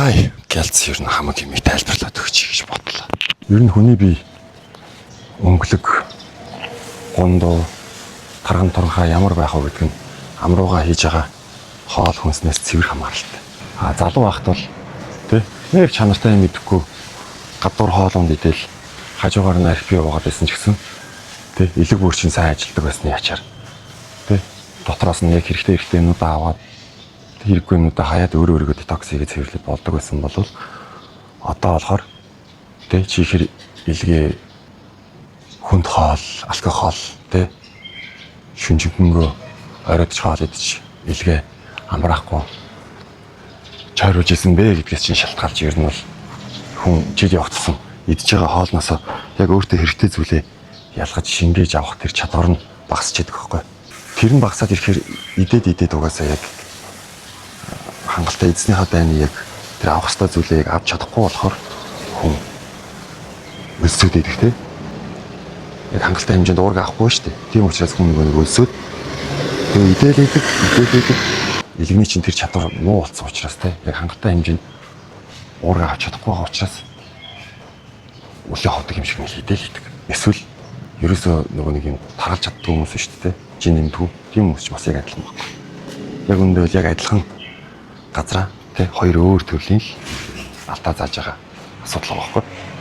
Ай, гэлц ер нь хамаг юм тайлбарлаад өгч гэж бодлоо. Ер нь хүний бие өнгөлөг, гондоо, тарган туранхаа ямар байх вэ гэдэг нь амрууга хийж байгаа хоол хүнснээс цэвэр хамааралтай. Залуу байхад бол нэг чанартай юм идэхгүй гадуур хоолунд идэл хажуугаар нь архи яваад байсан ч гэсэн элэг бүрчин сайн ажилдаг байсны ячаар дотроос нь яг хэрэгтэй юмнуудаа аваад хэрэггүй юмнуудаа хаяад өөрөө детокс хийгээд цэвэрлээд болдог байсан бол одоо болохоор чихэр илгээ хүнд хоол, алкогол шүнжингөө оройдч хоол идэж илгээ амраахгүй чойруулж исэн бэ гэдгээс чинь шалтгаалж ер нь бол хүн жил явагдсан идж байгаа хоолноос яг өөртөө хэрэгтэй зүйлээ ялгаж шингээж авах тэр чадвар нь багасч идэг байхгүй. Тэр нь багасаад ирэхээр идээд угаасаа яг хангалттай эзнийхээ дайны яг тэр авах ёстой зүйлээ яг авч чадахгүй болохоор хүн өлсөд идэх яг хангалттай хэмжээнд уурга авахгүй шүү дээ. Тийм учраас хүн нэг өлсөд идээд идэг илгний чинь тэр чадвар муу болсон учраас яг хангалттай хэмжээнд уурга авч чадахгүй байгаа учраас үлээ ховдөг юм шиг нэг идэл идэг. Эсвэл ерөөсөө нөгөө нэг юм таргалж чаддаг хүмүүс шүү дээ. Жин нэмдэггүй. Тийм хүмүүс ч бас яг адилхан байна. Яг үндэ яг адилхан газраа хоёр өөр төрлийн л алдаа зааж байгаа асуудал байгаа байхгүй.